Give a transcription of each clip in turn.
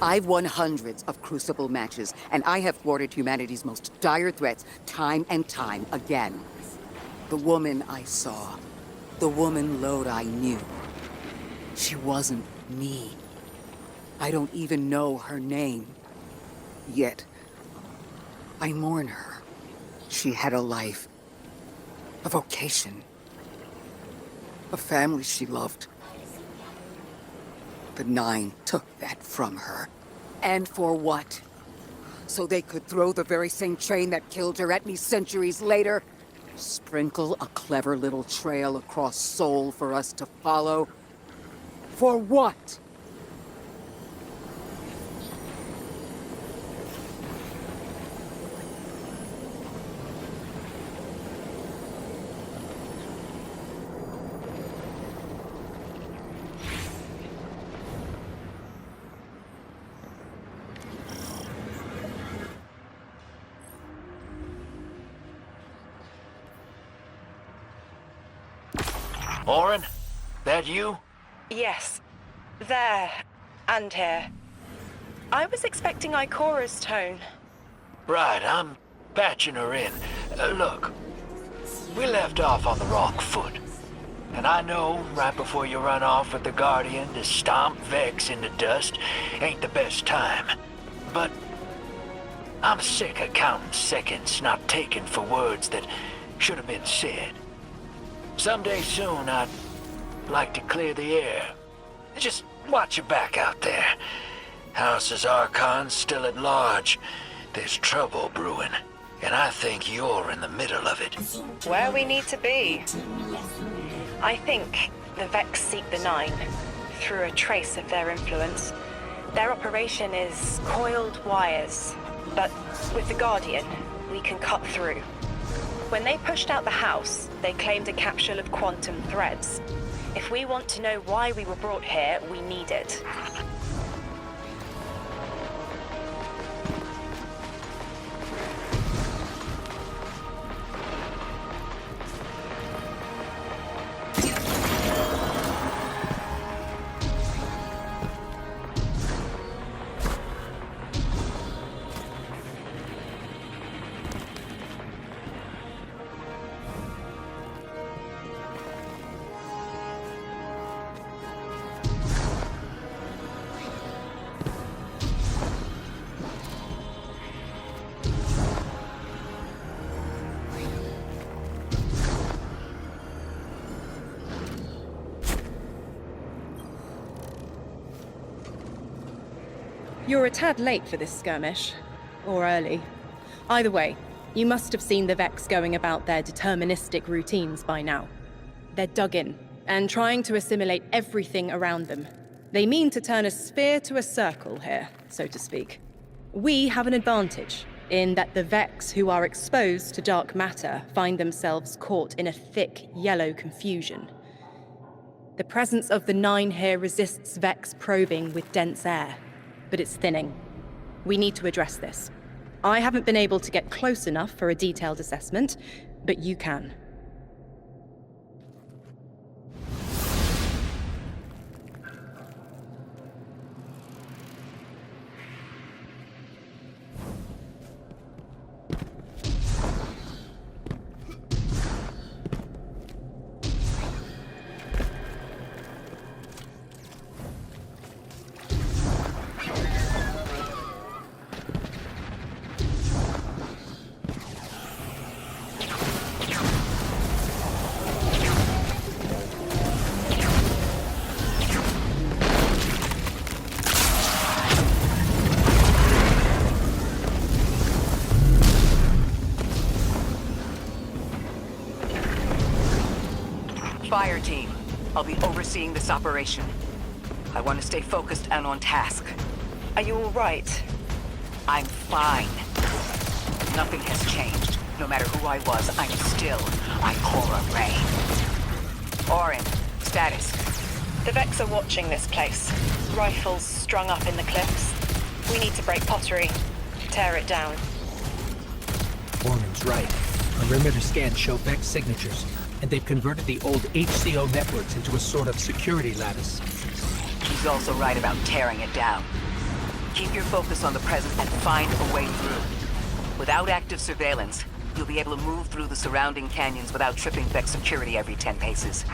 I've won hundreds of Crucible matches, and I have thwarted humanity's most dire threats time and time again. The woman I saw, the woman Lode I knew, she wasn't me. I don't even know her name. Yet, I mourn her. She had a life, a vocation, a family she loved. The Nine took that from her. And for what? So they could throw the very same train that killed her at me centuries later? Sprinkle a clever little trail across Seoul for us to follow? For what? Orin? That you? Yes. There. And here. I was expecting Ikora's tone. Right, I'm patching her in. Look, we left off on the wrong foot. And I know right before you run off with the Guardian to stomp Vex into dust ain't the best time. But I'm sick of counting seconds not taken for words that should have been said. Someday soon, I'd like to clear the air. Just watch your back out there. House's Archon's still at large. There's trouble brewing, and I think you're in the middle of it. Where we need to be. I think the Vex seek the Nine through a trace of their influence. Their operation is coiled wires, but with the Guardian, we can cut through. When they pushed out the house, they claimed a capsule of quantum threads. If we want to know why we were brought here, we need it. You're a tad late for this skirmish. Or early. Either way, you must have seen the Vex going about their deterministic routines by now. They're dug in, and trying to assimilate everything around them. They mean to turn a sphere to a circle here, so to speak. We have an advantage, in that the Vex who are exposed to dark matter find themselves caught in a thick, yellow confusion. The presence of the Nine here resists Vex probing with dense air, but it's thinning. We need to address this. I haven't been able to get close enough for a detailed assessment, but you can. Fire team, I'll be overseeing this operation. I want to stay focused and on task. Are you all right? I'm fine. Nothing has changed. No matter who I was, I'm still Ikora Ray. Orin, status. The Vex are watching this place. Rifles strung up in the cliffs. We need to break pottery. Tear it down. Orman's right. Perimeter scans show Vex signatures, and they've converted the old HCO networks into a sort of security lattice. He's also right about tearing it down. Keep your focus on the present and find a way through. Without active surveillance, you'll be able to move through the surrounding canyons without tripping Vex security every 10 paces.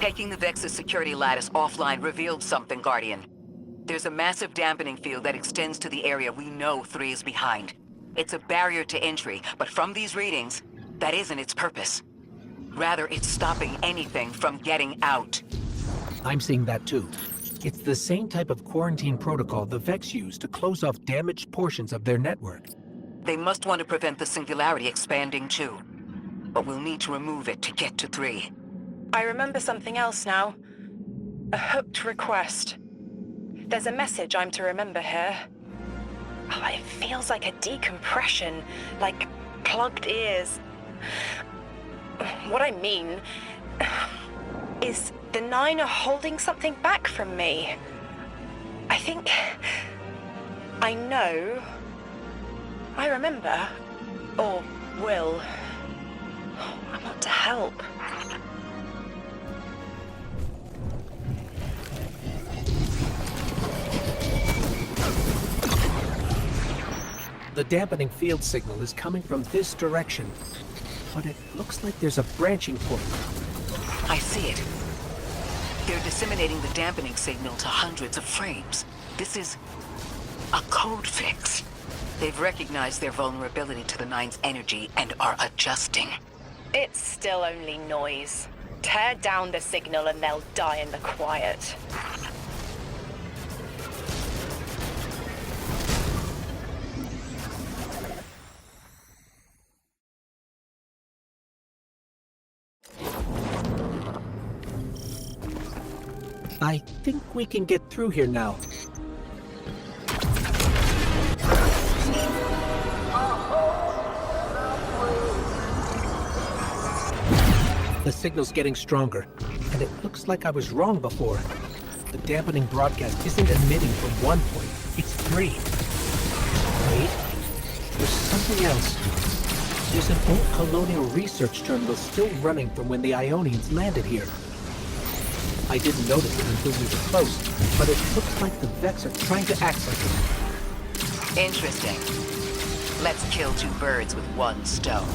Taking the Vex's security lattice offline revealed something, Guardian. There's a massive dampening field that extends to the area we know 3 is behind. It's a barrier to entry, but from these readings, that isn't its purpose. Rather, it's stopping anything from getting out. I'm seeing that too. It's the same type of quarantine protocol the Vex use to close off damaged portions of their network. They must want to prevent the Singularity expanding too. but we'll need to remove it to get to 3. I remember something else now. A hooked request. There's a message I'm to remember here. Oh, it feels like a decompression, like plugged ears. What I mean is the 9 are holding something back from me. I think I know. I remember. Or will. I want to help. The dampening field signal is coming from this direction, but it looks like there's a branching point. I see it. They're disseminating the dampening signal to hundreds of frames. This is a code fix. They've recognized their vulnerability to the 9's energy and are adjusting. It's still only noise. Tear down the signal and they'll die in the quiet. I think we can get through here now. The signal's getting stronger, and it looks like I was wrong before. The dampening broadcast isn't emitting from 1 point, it's 3. Wait, there's something else. There's an old colonial research terminal still running from when the Ionians landed here. I didn't notice it until we were close, but it looks like the Vex are trying to access it. Interesting. Let's kill 2 birds with 1 stone.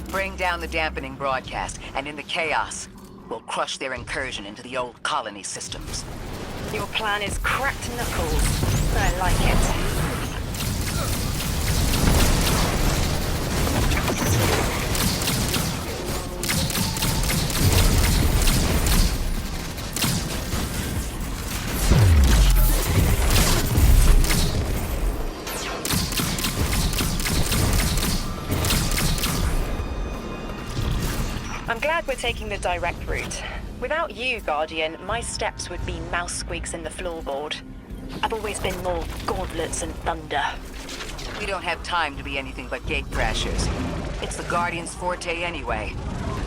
Bring down the dampening broadcast, and in the chaos, we'll crush their incursion into the old colony systems. Your plan is cracked knuckles. I like it. I'm glad we're taking the direct route. Without you, Guardian, my steps would be mouse squeaks in the floorboard. I've always been more gauntlets and thunder. We don't have time to be anything but gate crashers. It's the Guardian's forte anyway.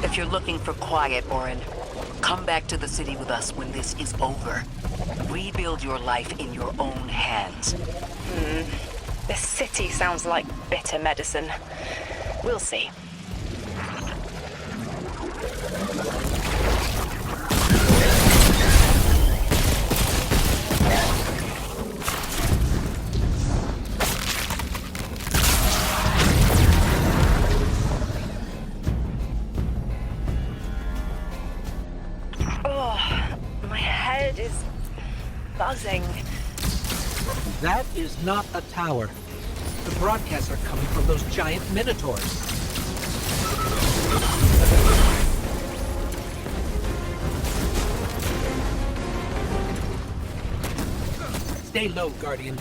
If you're looking for quiet, Orin, come back to the city with us when this is over. Rebuild your life in your own hands. The city sounds like bitter medicine. We'll see. Buzzing. That is not a tower. The broadcasts are coming from those giant minotaurs. Stay low, Guardian.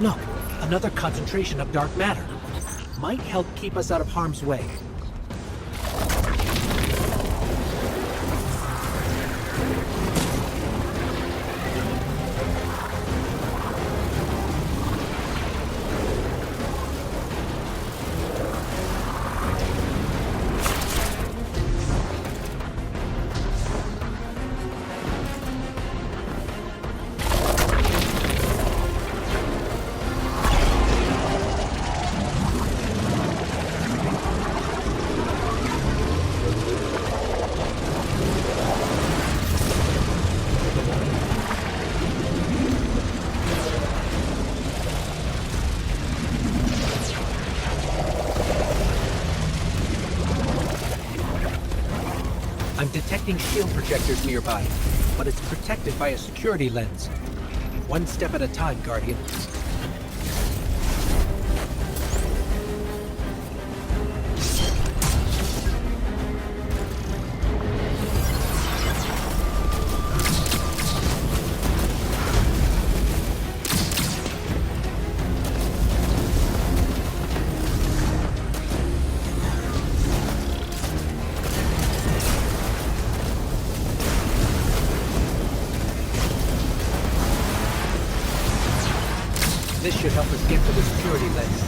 Look, another concentration of dark matter. Might help keep us out of harm's way. I'm detecting shield projectors nearby, but it's protected by a security lens. One step at a time, Guardian. This should help us get to the security lens.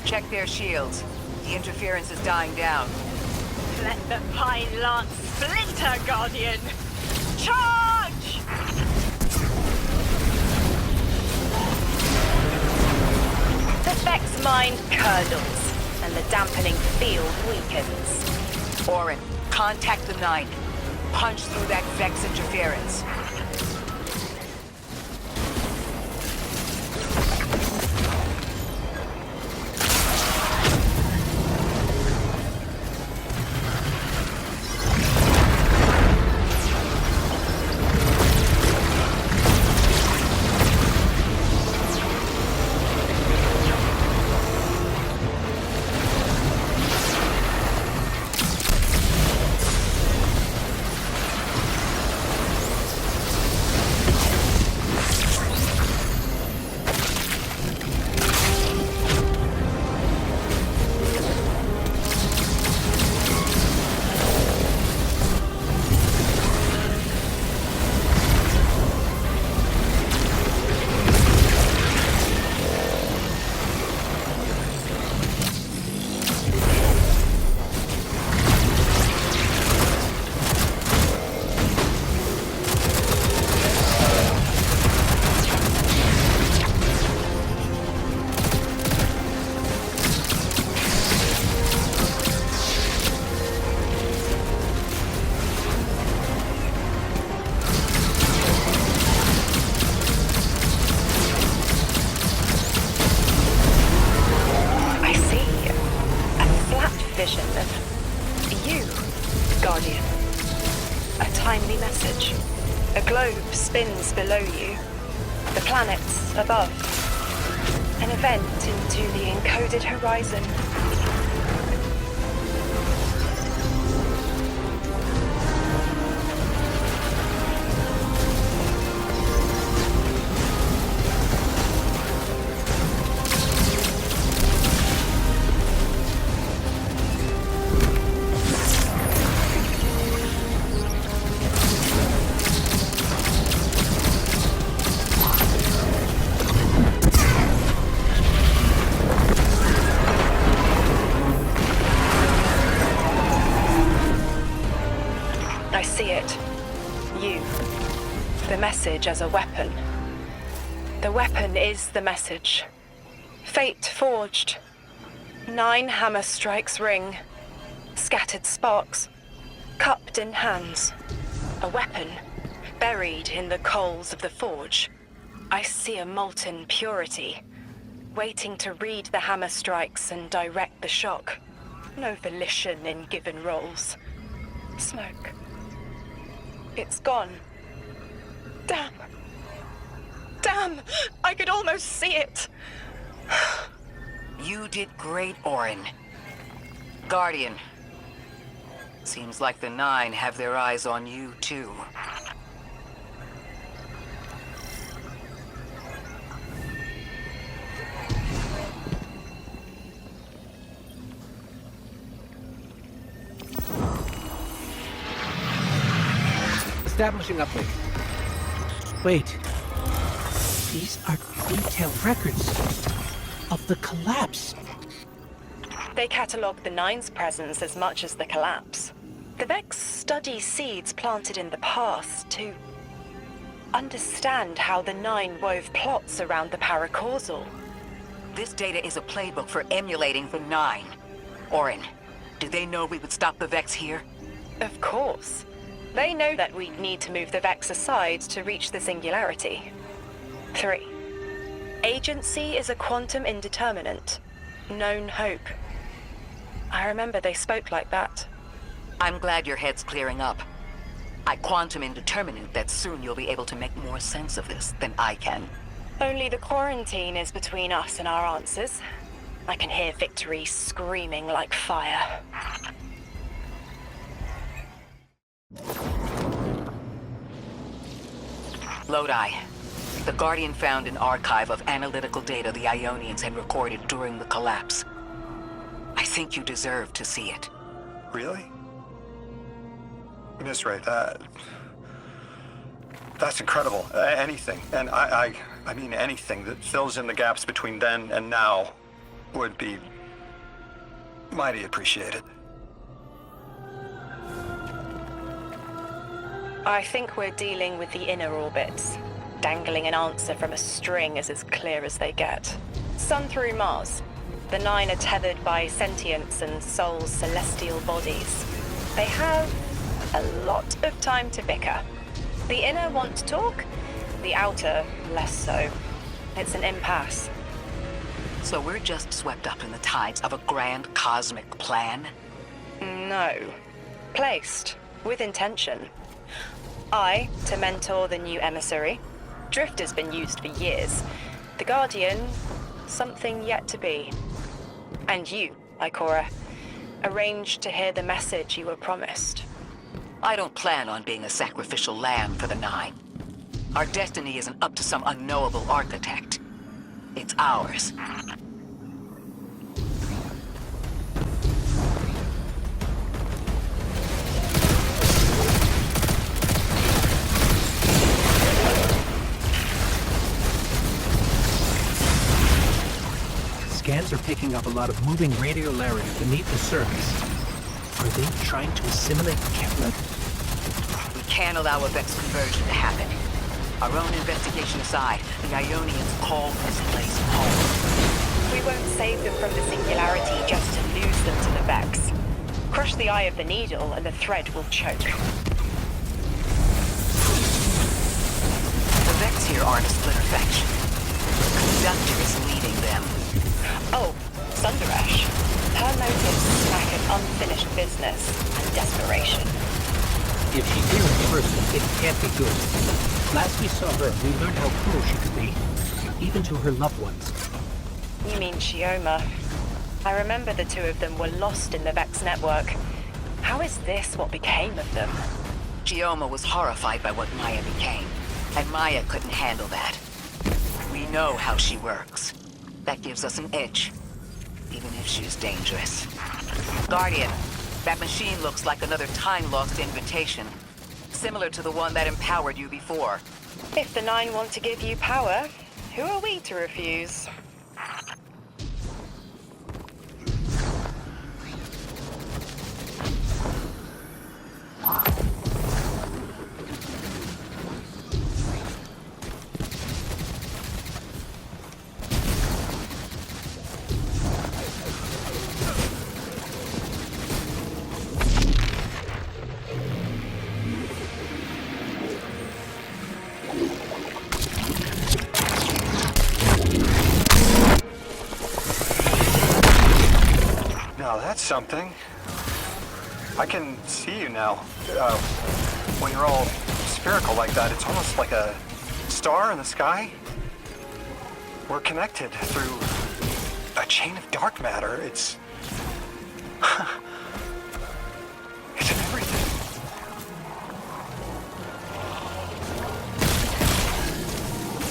Check their shields. The interference is dying down. Let the Pine Lance splinter, Guardian! Charge! The Vex mind curdles, and the dampening field weakens. Orin, contact the 9. Punch through that Vex interference. Guardian. A timely message. A globe spins below you. The planets above. An event into the encoded horizon. I see it. You. The message as a weapon. The weapon is the message. Fate forged. 9 hammer strikes ring. Scattered sparks. Cupped in hands. A weapon. Buried in the coals of the forge. I see a molten purity. Waiting to read the hammer strikes and direct the shock. No volition in given roles. Smoke. It's gone. Damn. Damn! I could almost see it! You did great, Orin. Guardian. Seems like the 9 have their eyes on you, too. Establishing uplink. Wait. These are detailed records of the collapse. They catalogue the Nine's presence as much as the collapse. The Vex study seeds planted in the past to understand how the Nine wove plots around the paracausal. This data is a playbook for emulating the Nine. Orin, do they know we would stop the Vex here? Of course. They know that we need to move the Vex aside to reach the Singularity. 3. Agency is a quantum indeterminate. Known hope. I remember they spoke like that. I'm glad your head's clearing up. I quantum indeterminate that soon you'll be able to make more sense of this than I can. Only the quarantine is between us and our answers. I can hear victory screaming like fire. Lodi. The Guardian found an archive of analytical data the Ionians had recorded during the collapse. I think you deserve to see it. Really? Miss Ray, that's incredible. Anything, and I mean anything that fills in the gaps between then and now would be mighty appreciated. I think we're dealing with the inner orbits. Dangling an answer from a string is as clear as they get. Sun through Mars. The Nine are tethered by sentience and Sol's celestial bodies. They have a lot of time to bicker. The inner want to talk, the outer less so. It's an impasse. So we're just swept up in the tides of a grand cosmic plan? No. Placed, with intention. I, to mentor the new emissary. Drifter's been used for years. The Guardian, something yet to be. And you, Ikora, arranged to hear the message you were promised. I don't plan on being a sacrificial lamb for the Nine. Our destiny isn't up to some unknowable architect. It's ours. Scans are picking up a lot of moving radiolarity beneath the surface. Are they trying to assimilate Kepler? We can't allow a Vex conversion to happen. Our own investigation aside, the Ionians call this place home. We won't save them from the Singularity just to lose them to the Vex. Crush the eye of the needle and the thread will choke. The Vex here aren't a splinter faction. The Conductor is leading them. Oh, Sundaresh. Her motives smack of unfinished business and desperation. If she's here in person, it can't be good. Last we saw her, we learned how cruel she could be, even to her loved ones. You mean Shioma? I remember the two of them were lost in the Vex network. How is this what became of them? Shioma was horrified by what Maya became, and Maya couldn't handle that. We know how she works. That gives us an edge, even if she's dangerous. Guardian, that machine looks like another time-lost invitation, similar to the one that empowered you before. If the Nine want to give you power, who are we to refuse? Now that's something. I can see you now. When you're all spherical like that, it's almost like a star in the sky. We're connected through a chain of dark matter. It's it's in everything.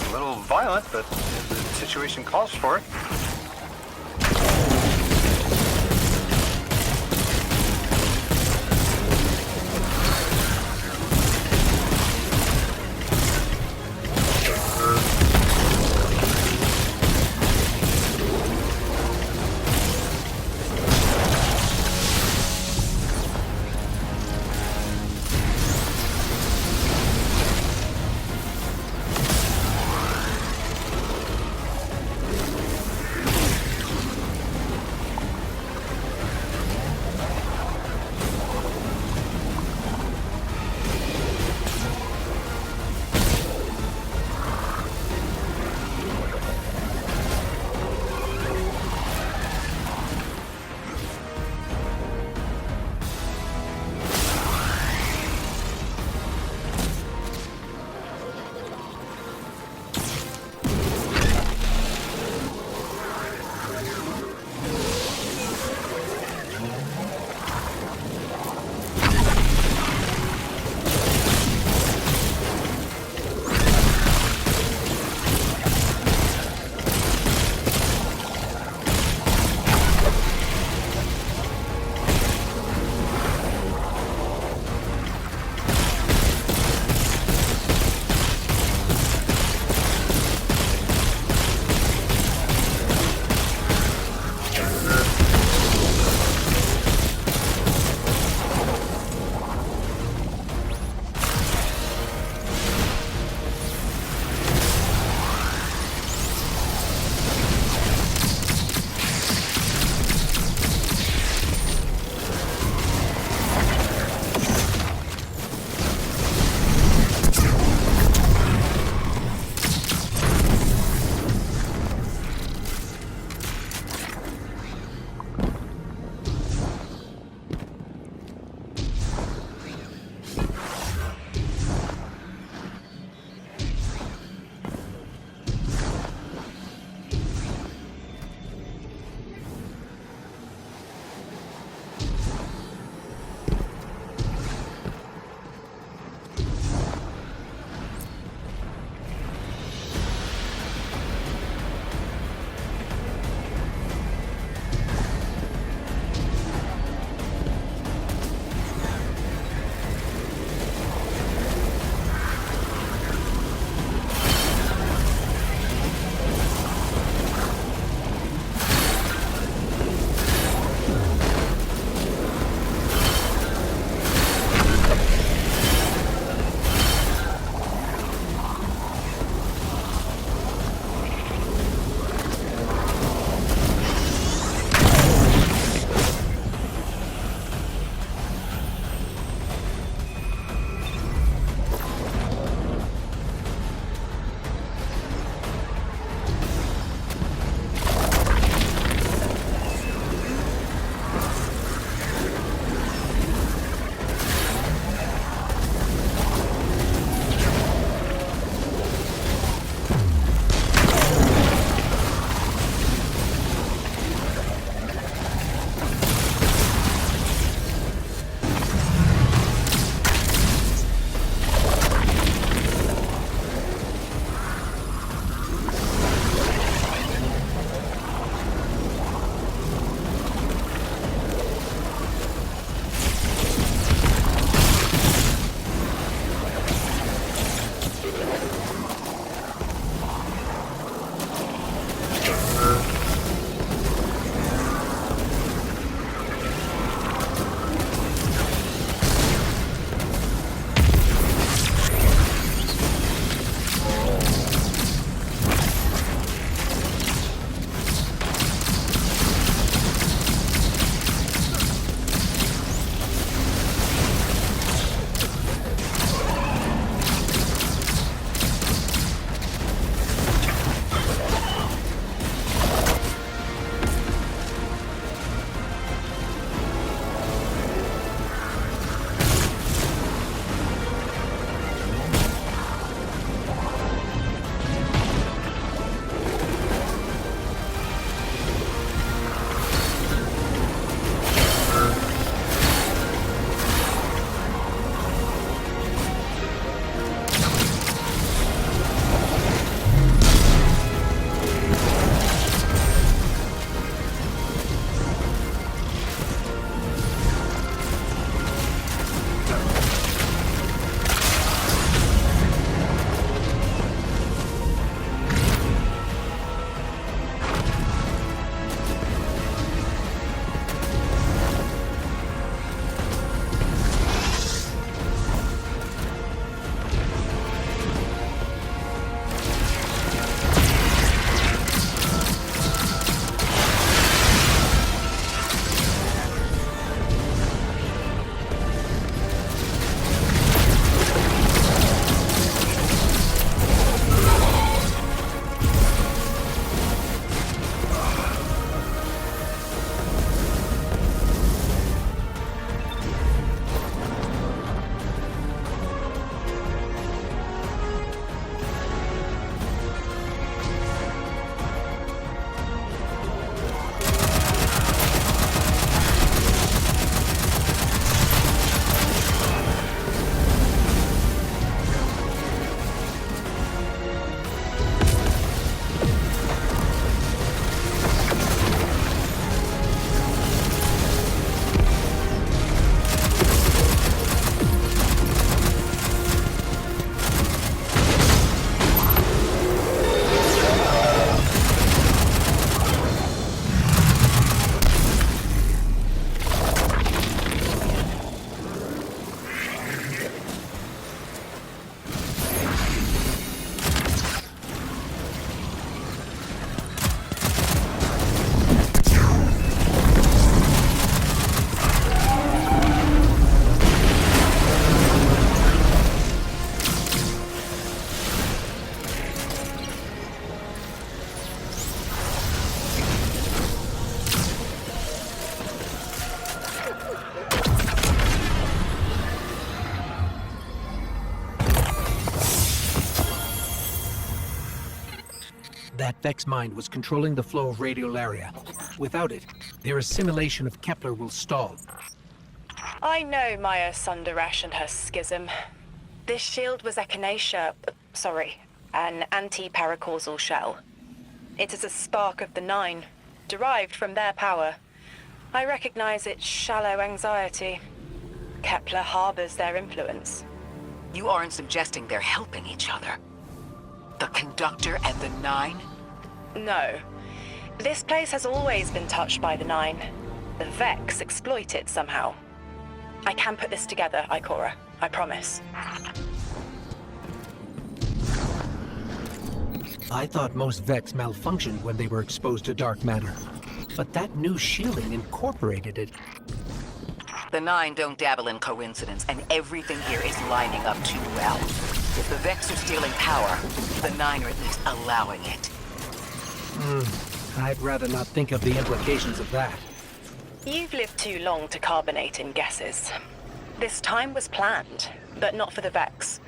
A little violent, but the situation calls for it. That Vex mind was controlling the flow of radiolaria. Without it, their assimilation of Kepler will stall. I know Maya Sundaresh and her schism. This shield was an anti-paracausal shell. It is a spark of the Nine, derived from their power. I recognize its shallow anxiety. Kepler harbors their influence. You aren't suggesting they're helping each other? The Conductor and the Nine? No. This place has always been touched by the Nine. The Vex exploit it somehow. I can put this together, Ikora. I promise. I thought most Vex malfunctioned when they were exposed to dark matter. But that new shielding incorporated it. The Nine don't dabble in coincidence, and everything here is lining up too well. If the Vex are stealing power, the Nine are at least allowing it. I'd rather not think of the implications of that. You've lived too long to carbonate in guesses. This time was planned, but not for the Vex.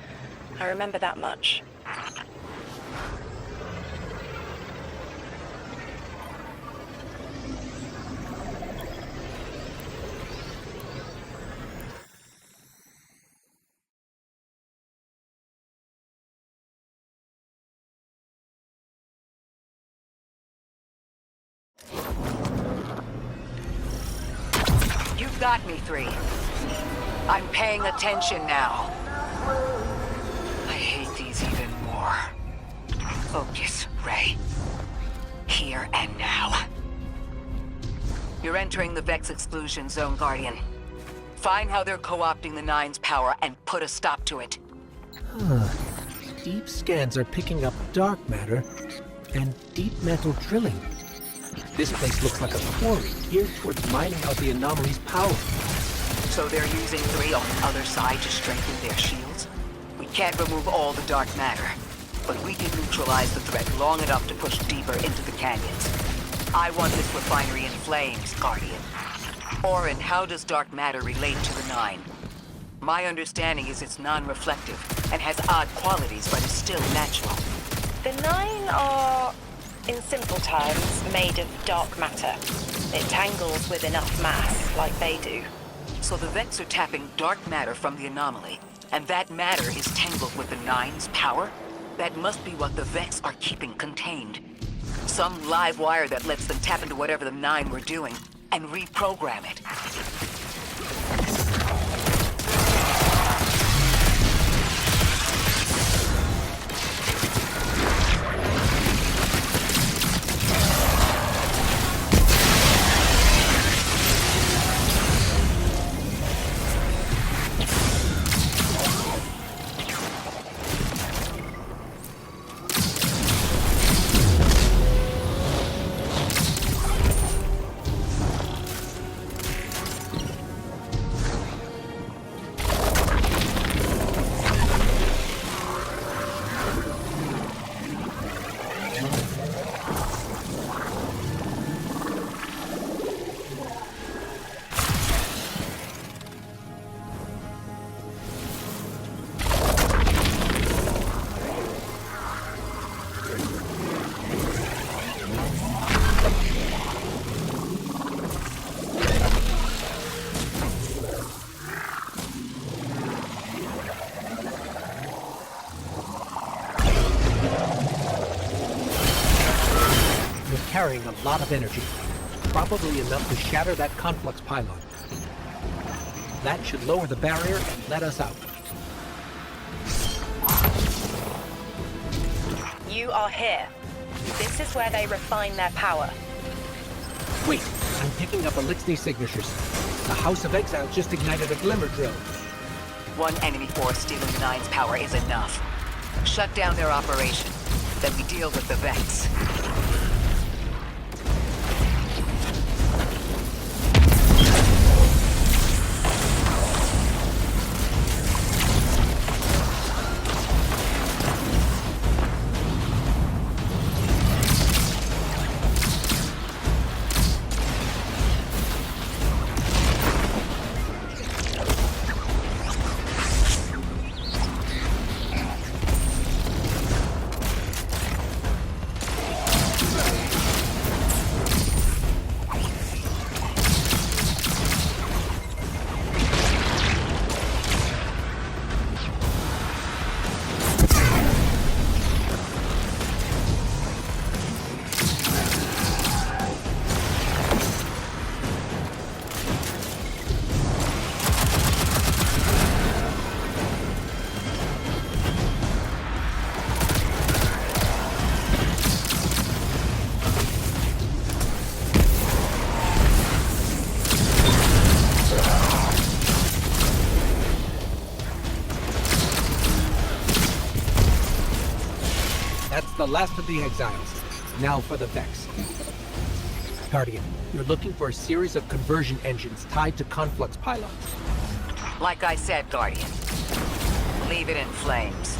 I remember that much. You've got me, 3. I'm paying attention now. I hate these even more. Focus, Ray. Here and now. You're entering the Vex exclusion zone, Guardian. Find how they're co-opting the Nine's power and put a stop to it. Deep scans are picking up dark matter and deep metal drilling. This place looks like a quarry geared towards mining out the anomaly's power. So they're using 3 on the other side to strengthen their shields? We can't remove all the dark matter, but we can neutralize the threat long enough to push deeper into the canyons. I want this refinery in flames, Guardian. Orin, how does dark matter relate to the Nine? My understanding is it's non-reflective and has odd qualities, but is still natural. The Nine are, in simple terms, made of dark matter. It tangles with enough mass, like they do. So the Vex are tapping dark matter from the anomaly, and that matter is tangled with the Nine's power? That must be what the Vex are keeping contained. Some live wire that lets them tap into whatever the Nine were doing, and reprogram it. Carrying a lot of energy, probably enough to shatter that conflux pylon. That should lower the barrier and let us out. You are here. This is where they refine their power. Wait, I'm picking up Elixni signatures. The House of Exile just ignited a glimmer drill. One enemy force stealing the Nine's power is enough. Shut down their operation, then we deal with the Vex. The last of the exiles. Now for the Vex. Guardian, you're looking for a series of conversion engines tied to conflux pylons. Like I said, Guardian. Leave it in flames.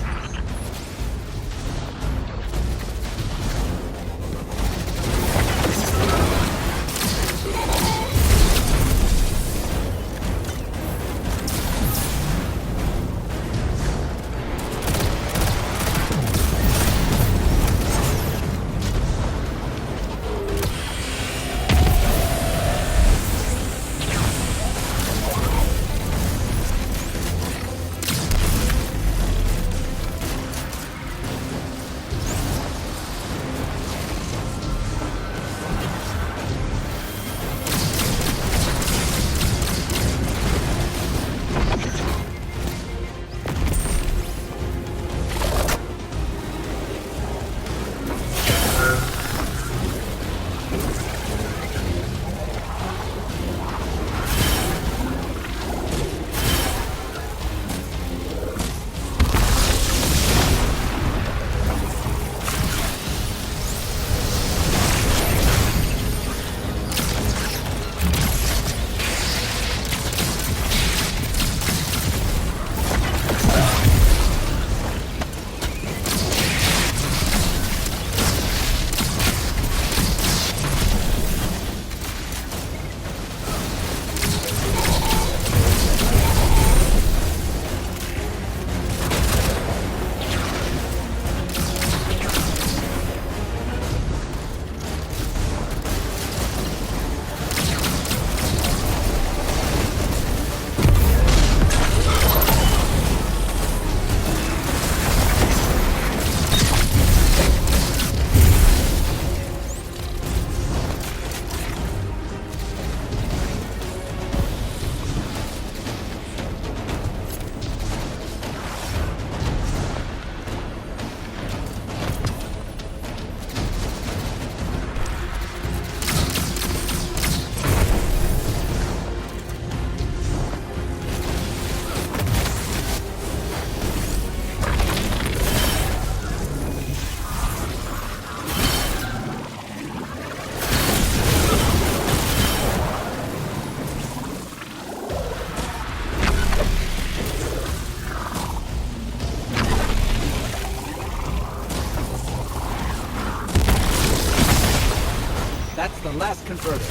That's the last converter.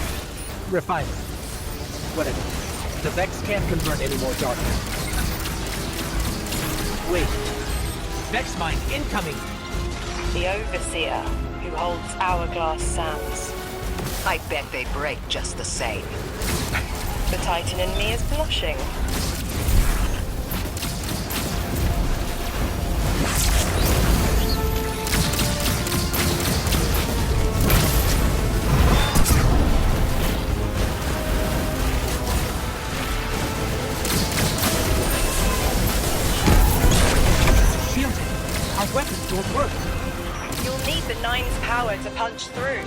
Refiner. Whatever. The Vex can't convert any more darkness. Wait. Vex mine incoming! The Overseer, who holds Hourglass Sands. I bet they break just the same. The Titan in me is blushing. Our weapons don't work. You'll need the Nine's power to punch through.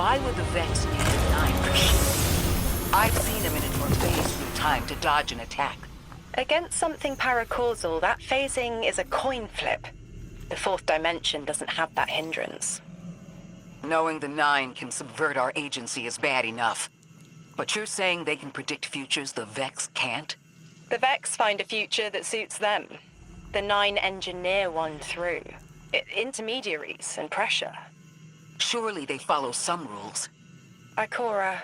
Why would the Vex need a 9 machine? I've seen them in it for phase through time to dodge an attack. Against something paracausal, that phasing is a coin flip. The fourth dimension doesn't have that hindrance. Knowing the 9 can subvert our agency is bad enough. But you're saying they can predict futures the Vex can't? The Vex find a future that suits them. The 9 engineer one through. Intermediaries and pressure. Surely they follow some rules. Ikora,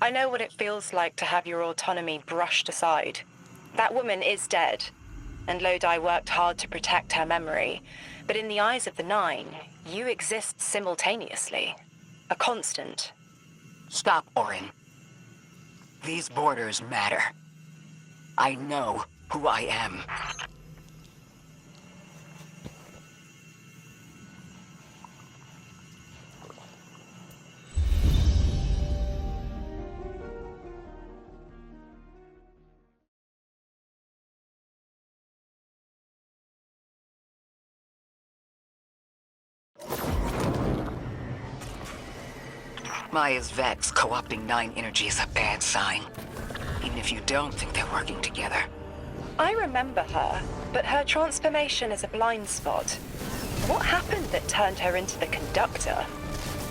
I know what it feels like to have your autonomy brushed aside. That woman is dead, and Lodi worked hard to protect her memory. But in the eyes of the 9, you exist simultaneously. A constant. Stop, Orin. These borders matter. I know who I am. Maya's Vex co-opting 9 energy is a bad sign. Even if you don't think they're working together. I remember her, but her transformation is a blind spot. What happened that turned her into the conductor?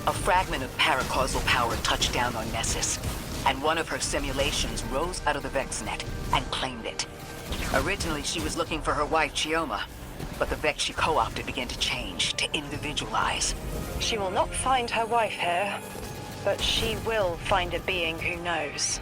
A fragment of paracausal power touched down on Nessus, and one of her simulations rose out of the Vex net and claimed it. Originally, she was looking for her wife, Chioma, but the Vex she co-opted began to change, to individualize. She will not find her wife here, but she will find a being who knows.